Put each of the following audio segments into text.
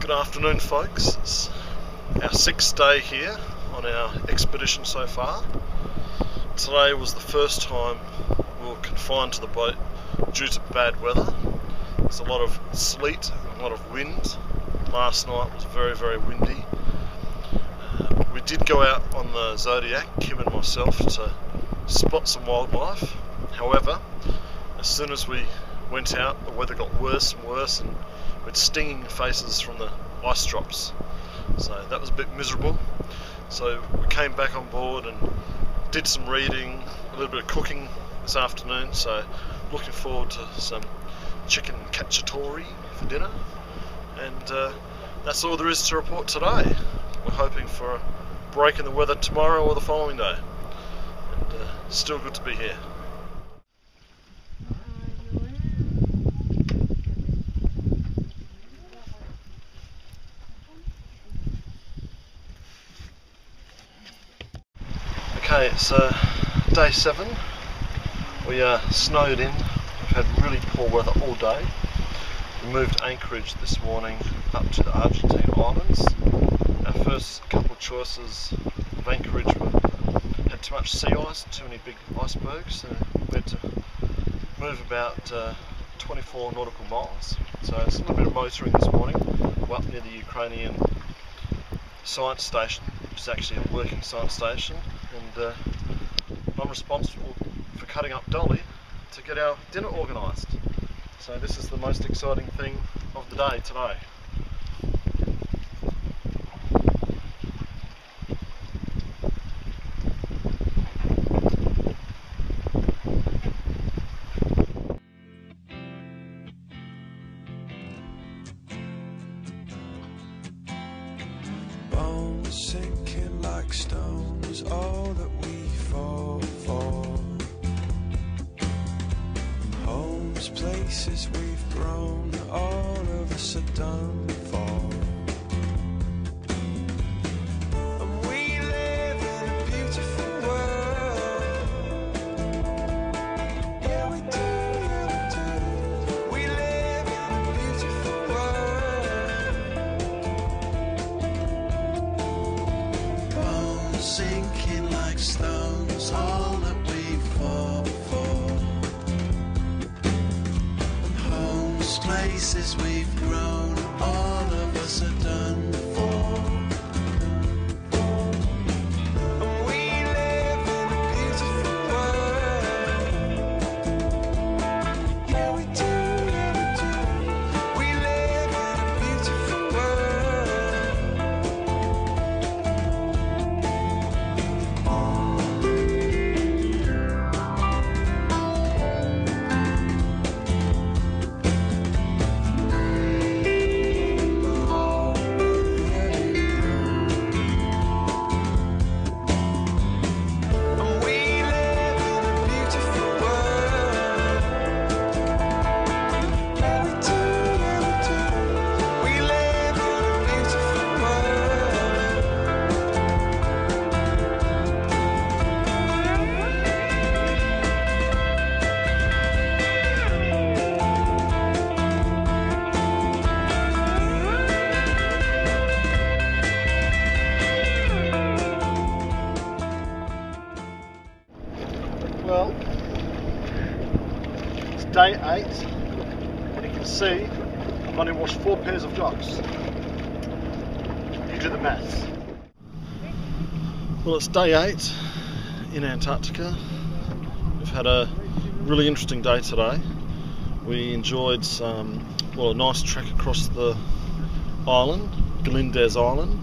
Good afternoon, folks. It's our 6th day here on our expedition so far. Today was the first time we were confined to the boat due to bad weather. There's a lot of sleet and a lot of wind. Last night was very, very windy. We did go out on the Zodiac, Kim and myself, to spot some wildlife. However, as soon as we went out, the weather got worse and worse, and with stinging faces from the ice drops. So that was a bit miserable. So we came back on board and did some reading, a little bit of cooking this afternoon. So looking forward to some chicken cacciatore for dinner. And that's all there is to report today. We're hoping for a break in the weather tomorrow or the following day. And still good to be here. Okay, it's day 7. We are snowed in. We've had really poor weather all day. We moved anchorage this morning up to the Argentine islands. Our first couple of choices of anchorage had too much sea ice, too many big icebergs, so we had to move about 24 nautical miles. So it's a little bit of motoring this morning. We're up near the Ukrainian science station, which is actually a working science station, and I'm responsible for cutting up Dolly to get our dinner organised. So this is the most exciting thing of the day today. Sinking like stones, all that we fall for. Homes, places we've grown, all of us are done for. And we live in a beautiful world. Yeah, we do, yeah, we do. We live in a beautiful world. Sinking like stones, all that we fall for. And homes, places we've grown, all of us are done for. And we live in a beautiful world. Yeah, we do, yeah, we do. We live in a beautiful world. Well, it's day 8, and you can see I've only washed 4 pairs of jocks. You do the maths. Well, it's day 8 in Antarctica. We've had a really interesting day today. We enjoyed a nice trek across the island, Galindez Island,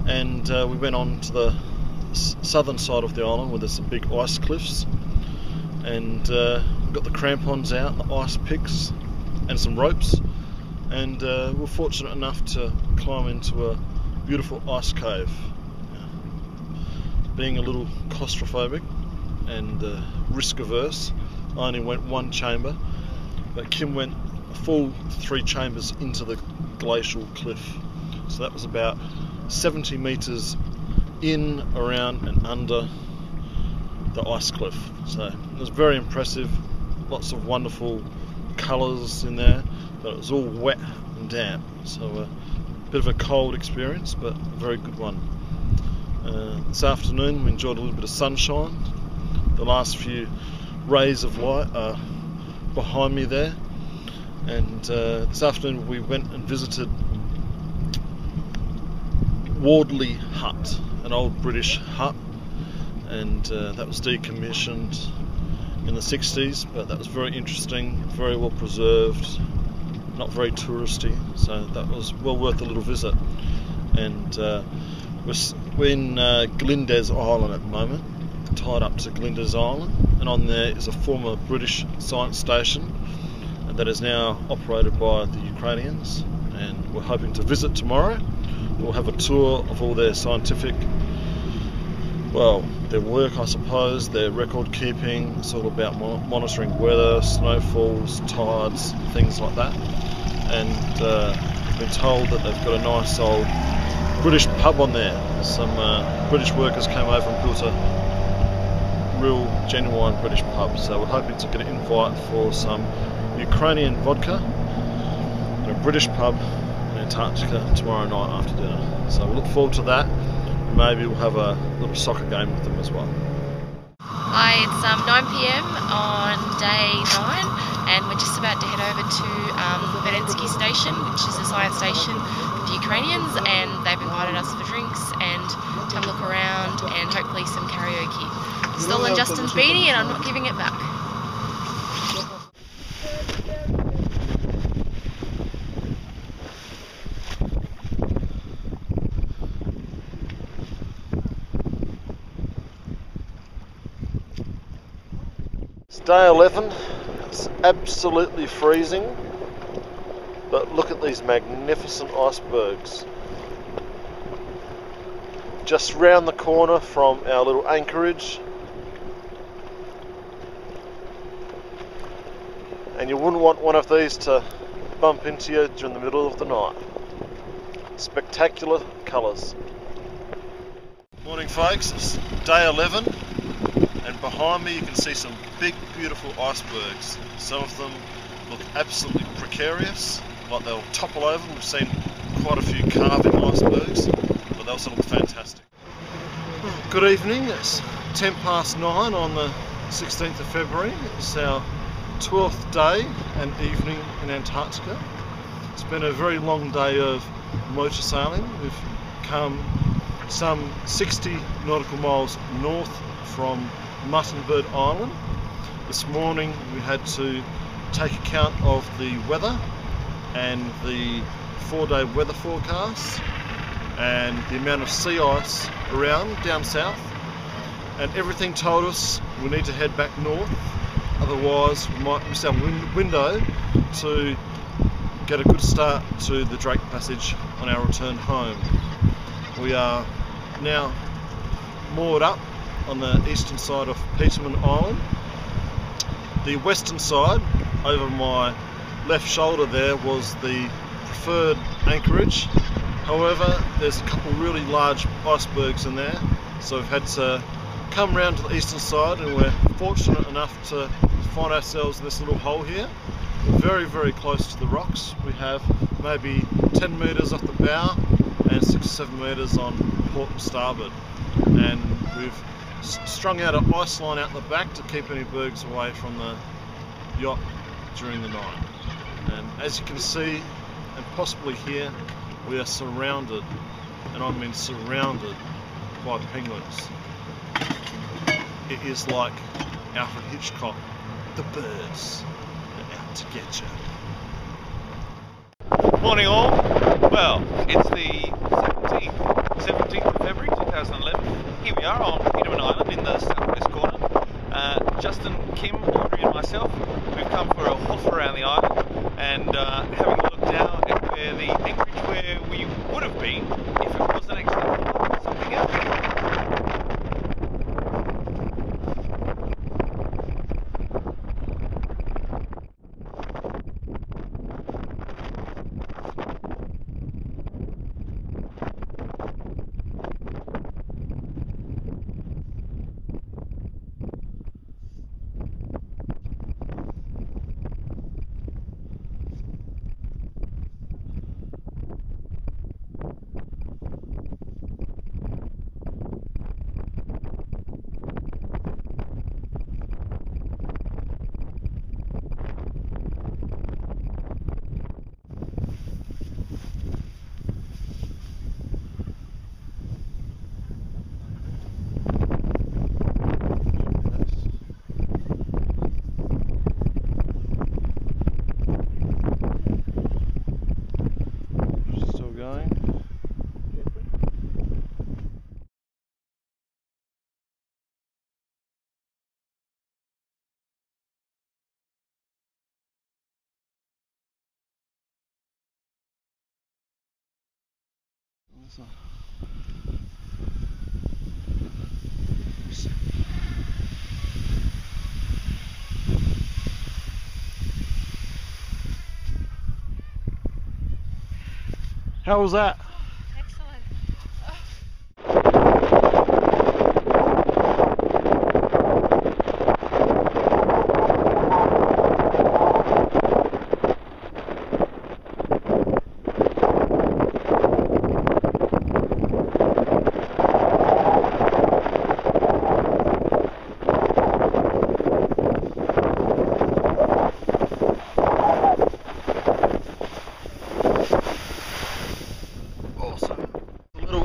and we went on to the southern side of the island where there's some big ice cliffs, and we've got the crampons out, the ice picks and some ropes, and we're fortunate enough to climb into a beautiful ice cave. Being a little claustrophobic and risk averse, I only went 1 chamber, but Kim went a full 3 chambers into the glacial cliff. So that was about 70 metres in, around and under the ice cliff. So it was very impressive, lots of wonderful colours in there, but it was all wet and damp. So Bit of a cold experience, but a very good one. This afternoon we enjoyed a little bit of sunshine. The last few rays of light are behind me there, and this afternoon we went and visited Wardley Hut, an old British hut, and that was decommissioned in the 60s, but that was very interesting, very well preserved, not very touristy, so that was well worth a little visit. And we're in Glyndes Island at the moment, tied up to Glyndes Island, and on there is a former British science station that is now operated by the Ukrainians, and we're hoping to visit tomorrow. We'll have a tour of all their scientific, well, their work, I suppose, their record keeping. It's all about monitoring weather, snowfalls, tides, things like that. And we've been told that they've got a nice old British pub on there. Some British workers came over and built a real genuine British pub, so we're hoping to get an invite for some Ukrainian vodka in a British pub in Antarctica tomorrow night after dinner. So we'll look forward to that. Maybe we'll have a little soccer game with them as well. Hi, it's 9 PM on day 9, and we're just about to head over to Vedensky Station, which is a science station for the Ukrainians, and they've invited us for drinks and to have a look around and hopefully some karaoke. Stolen Justin's beanie and I'm not giving it back. It's day 11, it's absolutely freezing, but look at these magnificent icebergs. Just round the corner from our little anchorage, and you wouldn't want one of these to bump into you during the middle of the night. Spectacular colours. Morning folks, it's day 11. And behind me you can see some big beautiful icebergs. Some of them look absolutely precarious, like they'll topple over. We've seen quite a few carving icebergs, but they also look fantastic. Good evening, it's 10 past 9 on the 16th of February. It's our 12th day and evening in Antarctica. It's been a very long day of motor sailing. We've come some 60 nautical miles north from Muttonbird Island. This morning we had to take account of the weather and the 4-day weather forecast and the amount of sea ice around down south, and everything told us we need to head back north, otherwise we might miss our window to get a good start to the Drake Passage on our return home. We are now moored up on the eastern side of Peterman Island. The western side, over my left shoulder there, was the preferred anchorage. However, there's a couple really large icebergs in there, so we've had to come round to the eastern side, and we're fortunate enough to find ourselves in this little hole here. We're very, very close to the rocks. We have maybe 10 metres off the bow and 6 or 7 metres on port and starboard. And we've strung out an ice line out the back to keep any bergs away from the yacht during the night. And as you can see, and possibly hear, we are surrounded, and I mean surrounded, by penguins. It is like Alfred Hitchcock, the birds are out to get you. Morning all. Well, it's the 17th of February 2011. Here we are on Peterman Island in the southwest corner. Justin, Kim, Audrey and myself, we've come for a hoof around the island and having a look now at where the anchorage where we would have been if it wasn't actually something else. So. How was that? Excellent.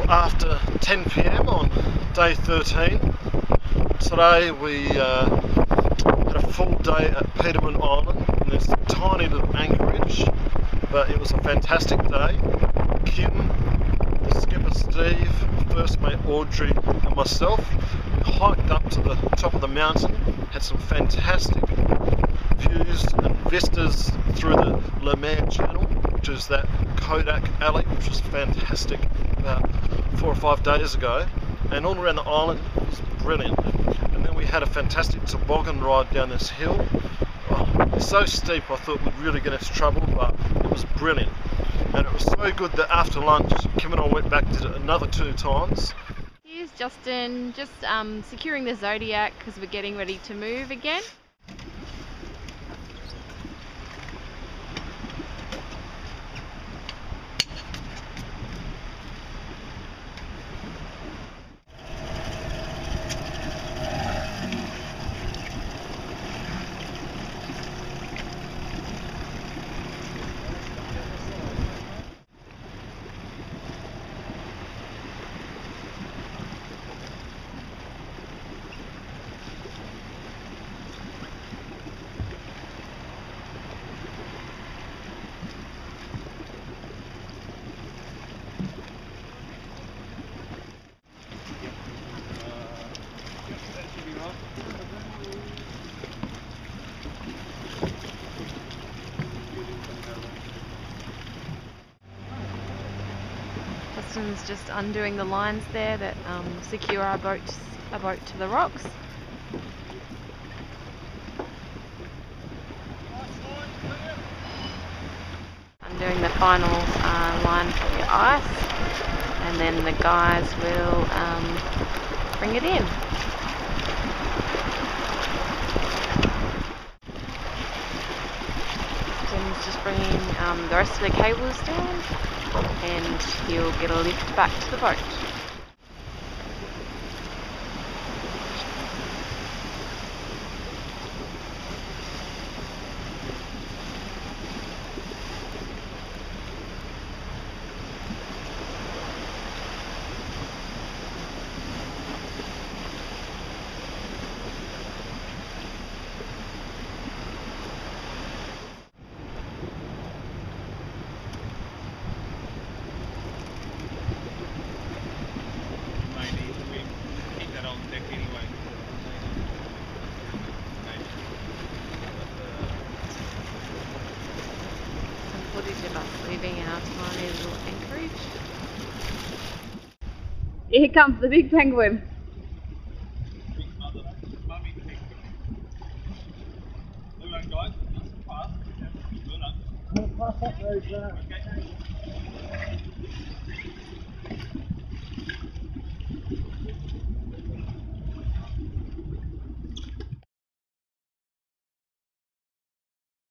After 10 p.m. on day 13. Today we had a full day at Peterman Island in this tiny little anchorage, but it was a fantastic day. Kim, the skipper Steve, first mate Audrey and myself hiked up to the top of the mountain, had some fantastic views and vistas through the Le Maire Channel, which is that Kodak alley, which was fantastic about 4 or 5 days ago, and all around the island it was brilliant. And then we had a fantastic toboggan ride down this hill. Oh, it's so steep I thought we'd really get into trouble, but it was brilliant. And it was so good that after lunch Kim and I went back, did it another 2 times. Here's Justin just securing the Zodiac because we're getting ready to move again. Justin's just undoing the lines there that secure our boat to the rocks. Undoing the final line for the ice, and then the guys will bring it in. Justin's just bringing the rest of the cables down, and he'll get a lift back to the boat. Footage of us leaving our tiny little anchorage. Here comes the big penguin.